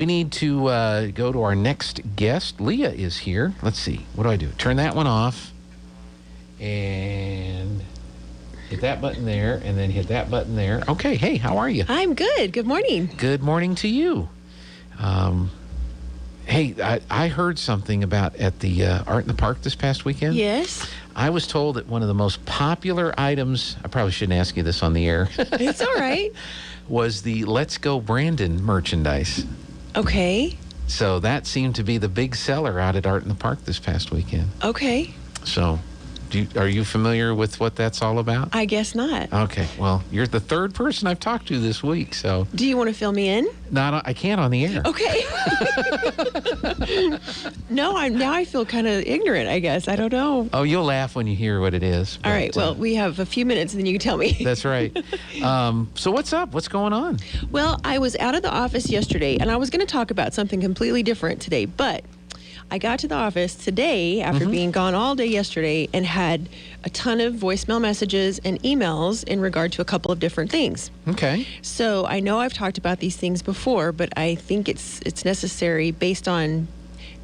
We need to go to our next guest. Leah is here. Let's see. What do I do? Turn that one off. And hit that button there. And then hit that button there. Okay. Hey, how are you? I'm good. Good morning. Good morning to you. Hey, I heard something about at the Art in the Park this past weekend. Yes. I was told that one of the most popular items, I probably shouldn't ask you this on the air. It's all right. Was the Let's Go Brandon merchandise. Okay. So that seemed to be the big seller out at Art in the Park this past weekend. Okay. So are you familiar with what that's all about? I guess not. Okay. Well, you're the third person I've talked to this week, so. Do you want to fill me in? I can't on the air. Okay. No, now I feel kind of ignorant, I guess. I don't know. Oh, you'll laugh when you hear what it is. All right. Well, we have a few minutes, and then you can tell me. That's right. So what's up? What's going on? Well, I was out of the office yesterday, and I was going to talk about something completely different today, but I got to the office today after being gone all day yesterday and had a ton of voicemail messages and emails in regard to a couple of different things. Okay. So I know I've talked about these things before, but I think it's necessary based on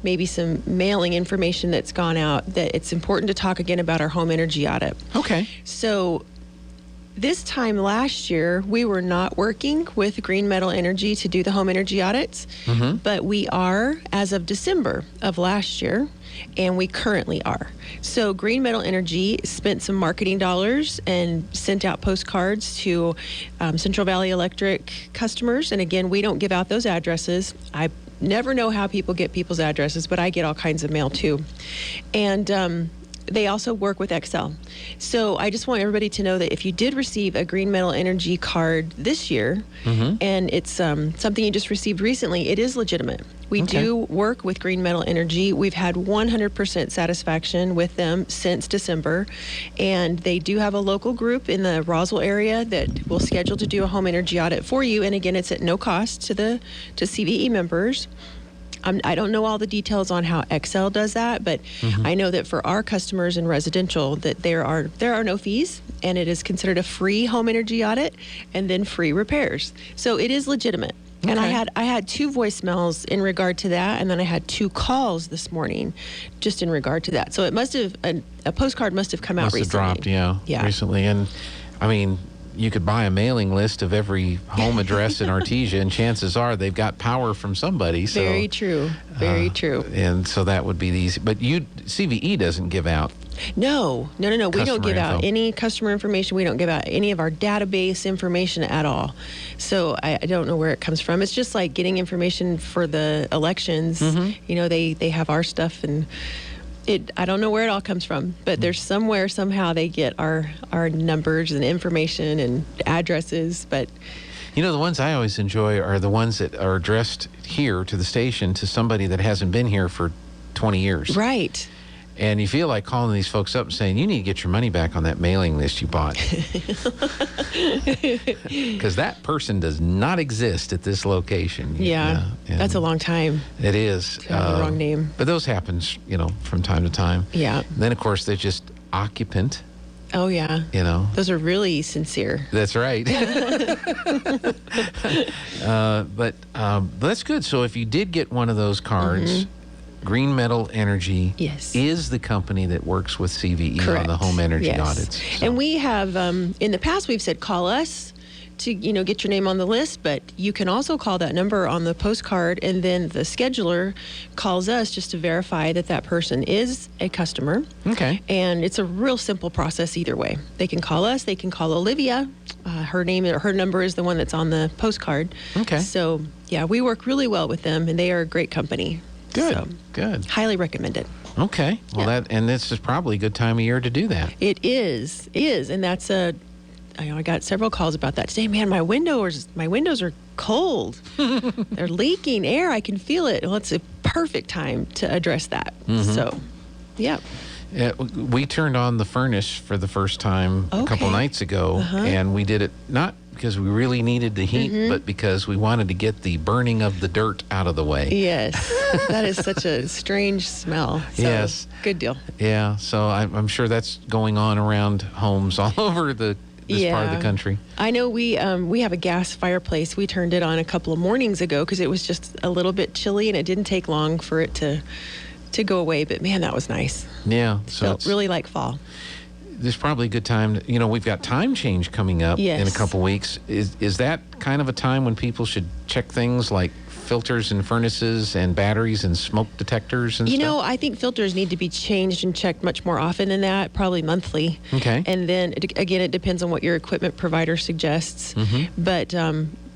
maybe some mailing information that's gone out that it's important to talk again about our home energy audit. Okay. So this time last year, we were not working with Green Metal Energy to do the home energy audits, but we are as of December of last year, and we currently are. So Green Metal Energy spent some marketing dollars and sent out postcards to Central Valley Electric customers. And again, we don't give out those addresses. I never know how people get people's addresses, but I get all kinds of mail too. And they also work with Excel. So I just want everybody to know that if you did receive a Green Metal Energy card this year, and it's something you just received recently, it is legitimate. We do work with Green Metal Energy. We've had 100% satisfaction with them since December, and they do have a local group in the Roswell area that will schedule to do a home energy audit for you. And again, it's at no cost to CVE members. I don't know all the details on how Excel does that, but I know that for our customers in residential that there are no fees, and it is considered a free home energy audit and then free repairs. So it is legitimate. Okay. And I had 2 voicemails in regard to that, and then I had 2 calls this morning just in regard to that. So it must have a postcard must have come out recently. Must have dropped, recently. And I mean, you could buy a mailing list of every home address in Artesia, and chances are they've got power from somebody. So, very true. Very true. And so that would be the easy. But CVE doesn't give out. No. We don't give out any customer information. We don't give out any of our database information at all. So I don't know where it comes from. It's just like getting information for the elections. You know, they have our stuff, and I don't know where it all comes from, but there's somehow they get our numbers and information and addresses. But you know, the ones I always enjoy are the ones that are addressed here to the station to somebody that hasn't been here for 20 years. Right. And you feel like calling these folks up and saying, you need to get your money back on that mailing list you bought. Because that person does not exist at this location. Yeah, that's a long time. It is. To have the wrong name. But those happens, from time to time. Yeah. And then, of course, they're just occupant. Oh, yeah. Those are really sincere. That's right. But that's good. So if you did get one of those cards, Green Metal Energy is the company that works with CVE on the home energy audits. So. And we have, in the past, we've said call us to, get your name on the list, but you can also call that number on the postcard, and then the scheduler calls us just to verify that person is a customer. Okay. And it's a real simple process either way. They can call us, they can call Olivia. Her number is the one that's on the postcard. Okay. So, yeah, we work really well with them, and they are a great company. Good, so, good. Highly recommended. Okay. Well, this is probably a good time of year to do that. It is, and that's I got several calls about that today. Man, my windows are cold. They're leaking air. I can feel it. Well, it's a perfect time to address that. So, yeah. We turned on the furnace for the first time a couple nights ago, and we did it not because we really needed the heat, but because we wanted to get the burning of the dirt out of the way. Yes, that is such a strange smell. So, yes. Good deal. Yeah, so I'm sure that's going on around homes all over the this part of the country. I know we have a gas fireplace. We turned it on a couple of mornings ago because it was just a little bit chilly, and it didn't take long for it to go away. But man, that was nice. Yeah, so felt really like fall. There's probably a good time to, we've got time change coming up in a couple weeks. Is that kind of a time when people should check things like filters and furnaces and batteries and smoke detectors and stuff? I think filters need to be changed and checked much more often than that, probably monthly. Okay. And then, again, it depends on what your equipment provider suggests. But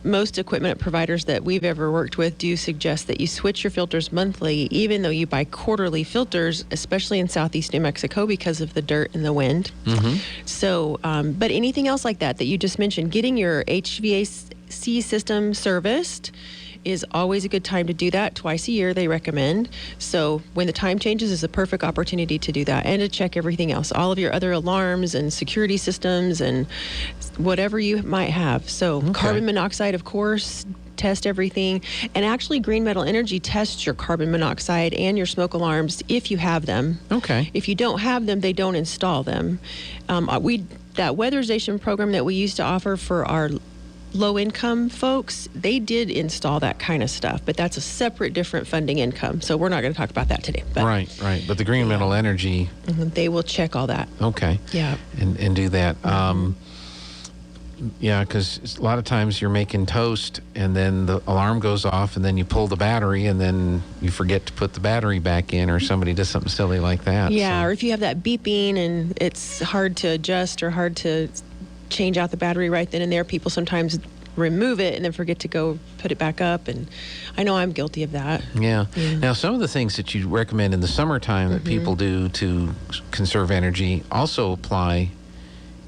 most equipment providers that we've ever worked with do suggest that you switch your filters monthly, even though you buy quarterly filters, especially in southeast New Mexico because of the dirt and the wind. So, but anything else like that you just mentioned, getting your HVAC system serviced is always a good time to do that. Twice a year, they recommend. So when the time changes is a perfect opportunity to do that and to check everything else, all of your other alarms and security systems and whatever you might have. So carbon monoxide, of course, test everything. And actually, Green Metal Energy tests your carbon monoxide and your smoke alarms if you have them. Okay. If you don't have them, they don't install them. That weatherization program that we used to offer for our low-income folks, they did install that kind of stuff, but that's a separate, different funding income. So we're not going to talk about that today. But, right. But the Green Metal Energy... they will check all that. Okay. Yeah. And do that. Yeah, because a lot of times you're making toast and then the alarm goes off and then you pull the battery and then you forget to put the battery back in, or somebody does something silly like that. Yeah, or if you have that beeping and it's hard to adjust or hard to change out the battery right then and there, people sometimes remove it and then forget to go put it back up, and I know I'm guilty of that. Yeah. Now, some of the things that you recommend in the summertime that people do to conserve energy also apply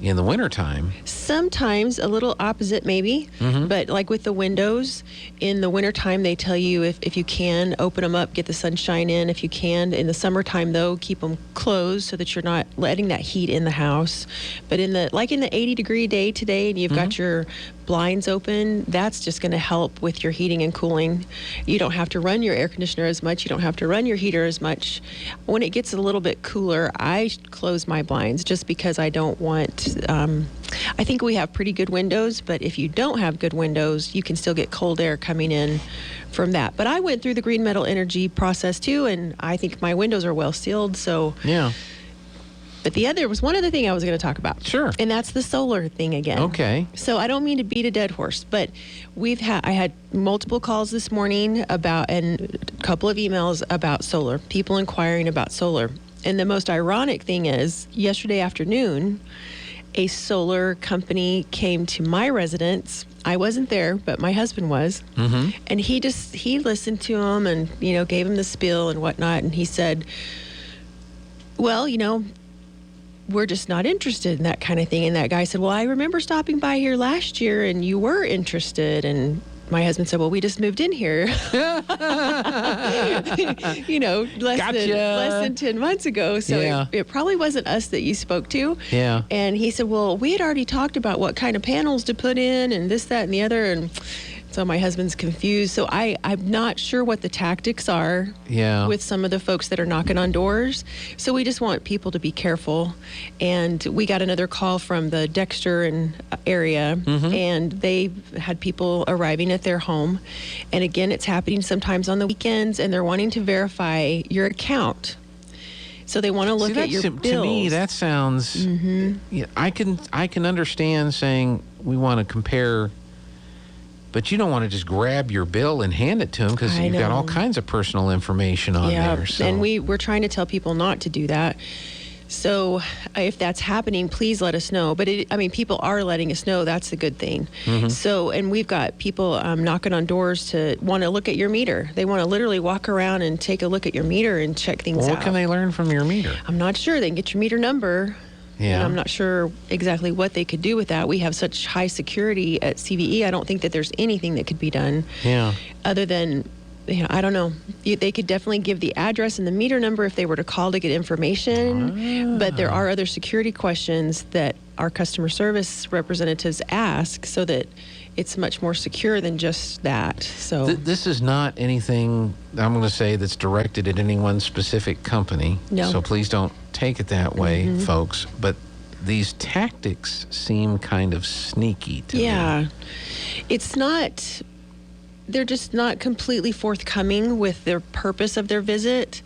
in the wintertime. Sometimes a little opposite maybe, but like with the windows, in the wintertime they tell you if you can, open them up, get the sunshine in if you can. In the summertime though, keep them closed so that you're not letting that heat in the house. But in the 80-degree day today and you've got your blinds open, that's just going to help with your heating and cooling. You don't have to run your air conditioner as much. You don't have to run your heater as much. When it gets a little bit cooler, I close my blinds just because I don't want... I think we have pretty good windows, but if you don't have good windows, you can still get cold air coming in from that. But I went through the Green Metal Energy process too, and I think my windows are well sealed. So yeah. But there was one other thing I was going to talk about. Sure. And that's the solar thing again. Okay. So I don't mean to beat a dead horse, but I had multiple calls this morning and a couple of emails about solar, people inquiring about solar. And the most ironic thing is, yesterday afternoon, a solar company came to my residence. I wasn't there, but my husband was. And he listened to him and, gave him the spiel and whatnot. And he said, well, we're just not interested in that kind of thing. And that guy said, well, I remember stopping by here last year and you were interested. And my husband said, well, we just moved in here, less than 10 months ago. So it probably wasn't us that you spoke to. Yeah. And he said, well, we had already talked about what kind of panels to put in and this, that, and the other. And so my husband's confused. So I'm not sure what the tactics are with some of the folks that are knocking on doors. So we just want people to be careful. And we got another call from the Dexter area, and they had people arriving at their home. And again, it's happening sometimes on the weekends, and they're wanting to verify your account. So they want to look at your bills. To me, that sounds... I can understand saying we want to compare... But you don't want to just grab your bill and hand it to them because you've got all kinds of personal information on there. So. And we're trying to tell people not to do that. So if that's happening, please let us know. But people are letting us know. That's a good thing. So, and we've got people knocking on doors to want to look at your meter. They want to literally walk around and take a look at your meter and check things out. What can they learn from your meter? I'm not sure. They can get your meter number. Yeah. And I'm not sure exactly what they could do with that. We have such high security at CVE. I don't think that there's anything that could be done. Yeah. Other than, I don't know. They could definitely give the address and the meter number if they were to call to get information. But there are other security questions that our customer service representatives ask so that it's much more secure than just that. So this is not anything, I'm going to say, that's directed at any one specific company. No. So please don't take it that way, folks. But these tactics seem kind of sneaky to me. Yeah. It's not, they're just not completely forthcoming with their purpose of their visit.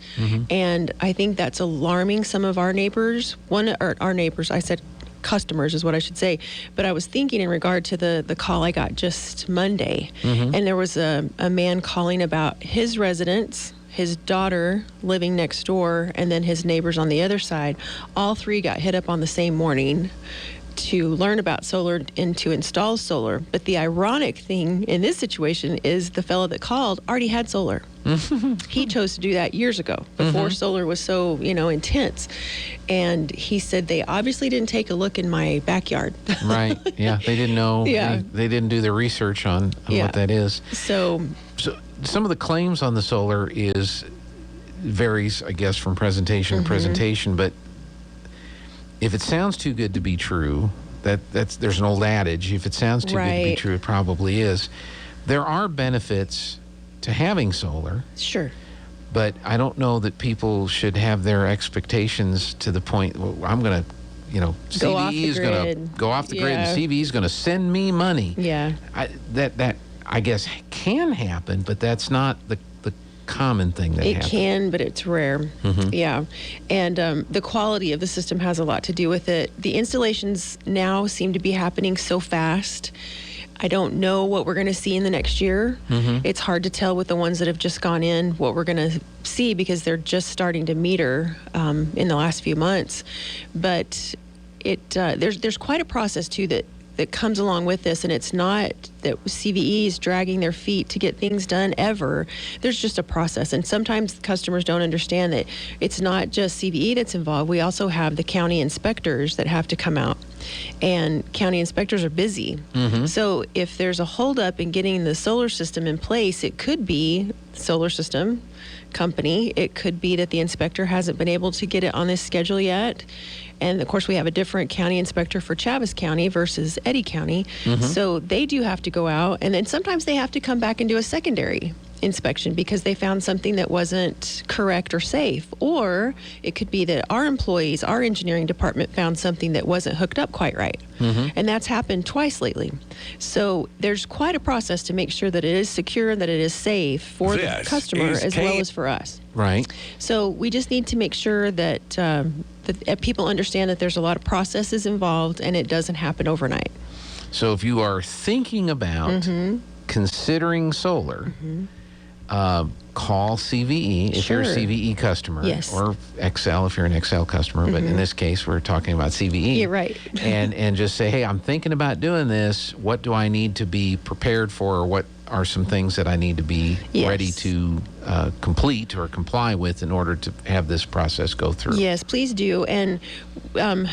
And I think that's alarming some of our neighbors. Our neighbors, I said customers is what I should say. But I was thinking in regard to the call I got just Monday. And there was a man calling about his residence, his daughter living next door, and then his neighbors on the other side. All three got hit up on the same morning to learn about solar and to install solar. But the ironic thing in this situation is the fellow that called already had solar. He chose to do that years ago, before solar was so, intense. And he said they obviously didn't take a look in my backyard. Right. Yeah. They didn't know. Yeah. They didn't do their research on what that is. So some of the claims on the solar varies, I guess, from presentation to presentation, but if it sounds too good to be true, there's an old adage, if it sounds too good to be true, it probably is. There are benefits to having solar. Sure. But I don't know that people should have their expectations to the point, well, I'm going to, CVE is going to go off the grid and CVE is going to send me money. Yeah. That I guess can happen, but that's not the common thing that happens. It can, but it's rare. Yeah. And the quality of the system has a lot to do with it. The installations now seem to be happening so fast. I don't know what we're going to see in the next year. It's hard to tell with the ones that have just gone in what we're going to see because they're just starting to meter in the last few months. But there's quite a process too that comes along with this, and it's not that CVE is dragging their feet to get things done ever. There's just a process, and sometimes customers don't understand that it's not just CVE that's involved. We also have the county inspectors that have to come out, and county inspectors are busy. So if there's a holdup in getting the solar system in place, it could be solar system company. It could be that the inspector hasn't been able to get it on this schedule yet. And of course, we have a different county inspector for Chaves County versus Eddy County. So they do have to go out, and then sometimes they have to come back and do a secondary inspection because they found something that wasn't correct or safe. Or it could be that our employees, our engineering department found something that wasn't hooked up quite right. And that's happened twice lately. So there's quite a process to make sure that it is secure and that it is safe for the customer as well as for us. Right. So we just need to make sure that people understand that there's a lot of processes involved and it doesn't happen overnight. So if you are thinking about considering solar, call CVE if you're a CVE customer, or XL if you're an XL customer. But in this case, we're talking about CVE. You're right. and just say, hey, I'm thinking about doing this. What do I need to be prepared for? Or what are some things that I need to be ready to complete or comply with in order to have this process go through? Yes, please do. And I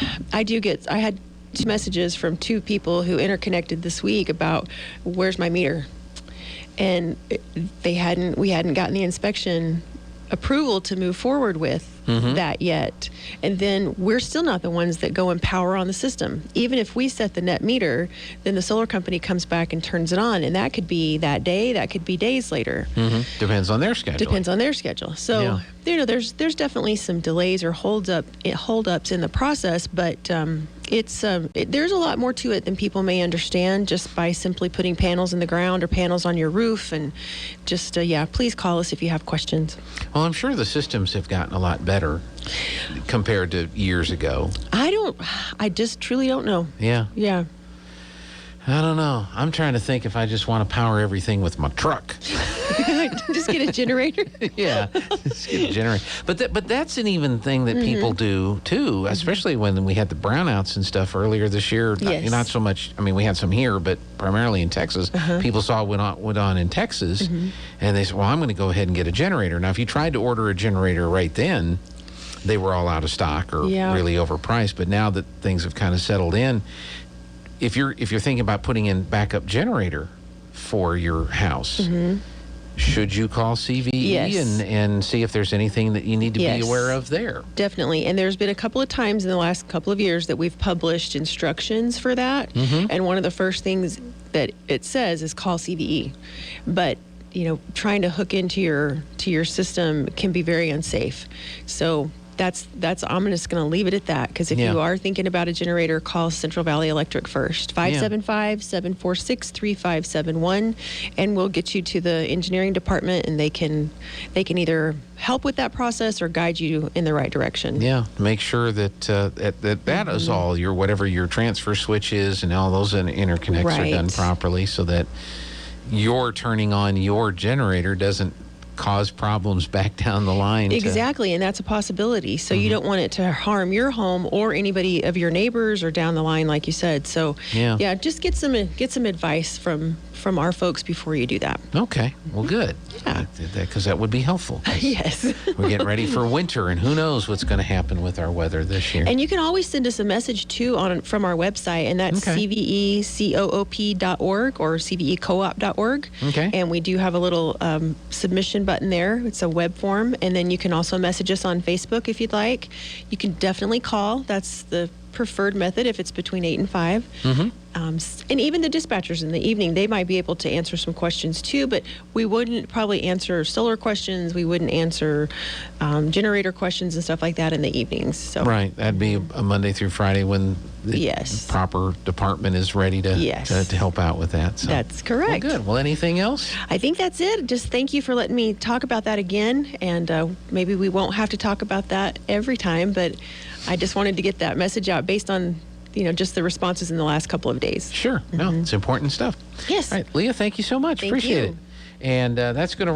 had 2 messages from 2 people who interconnected this week about where's my meter. And we hadn't gotten the inspection approval to move forward with that yet. And then we're still not the ones that go and power on the system. Even if we set the net meter, then the solar company comes back and turns it on. And that could be that day, that could be days later. Depends on their schedule. So, there's definitely some delays or holdups in the process, but there's a lot more to it than people may understand just by simply putting panels in the ground or panels on your roof. And just, please call us if you have questions. Well, I'm sure the systems have gotten a lot better compared to years ago. I just truly don't know. Yeah. I don't know. I'm trying to think if I just want to power everything with my truck. Just get a generator? Yeah, just get a generator. But that's an even thing that people do, too, especially when we had the brownouts and stuff earlier this year. Yes. Not so much, we had some here, but primarily in Texas. People saw what went on in Texas, and they said, well, I'm going to go ahead and get a generator. Now, if you tried to order a generator right then, they were all out of stock or really overpriced. But now that things have kind of settled in, if you're thinking about putting in backup generator for your house, should you call CVE and see if there's anything that you need to be aware of there? Definitely. And there's been a couple of times in the last couple of years that we've published instructions for that. And one of the first things that it says is call CVE. But trying to hook into your system can be very unsafe. So that's I'm just going to leave it at that, because if you are thinking about a generator, call Central Valley Electric first. 575-746-3571, and we'll get you to the engineering department, and they can either help with that process or guide you in the right direction. Yeah, make sure that that is all your whatever your transfer switch is and all those interconnects are done properly, so that your turning on your generator doesn't cause problems back down the line. Exactly, and that's a possibility. So you don't want it to harm your home or anybody of your neighbors or down the line, like you said. So just get some advice from our folks before you do that. Okay, well, good. Yeah, because that would be helpful. Yes. We're getting ready for winter, and who knows what's going to happen with our weather this year. And you can always send us a message too from our website, and that's cvecoop.org or cvecoop.org. Okay. And we do have a little submission button there. It's a web form, and then you can also message us on Facebook if you'd like. You can definitely call. That's the preferred method if it's between 8 and 5. And even the dispatchers in the evening, they might be able to answer some questions too, but we wouldn't probably answer solar questions. We wouldn't answer generator questions and stuff like that in the evenings. So right, that'd be a Monday through Friday when the proper department is ready to help out with that. So. That's correct. Well, good. Well, anything else? I think that's it. Just thank you for letting me talk about that again, and maybe we won't have to talk about that every time, but I just wanted to get that message out based on just the responses in the last couple of days. Sure. No, it's important stuff. Yes. All right, Leah, thank you so much. Thank Appreciate you. it. And that's going to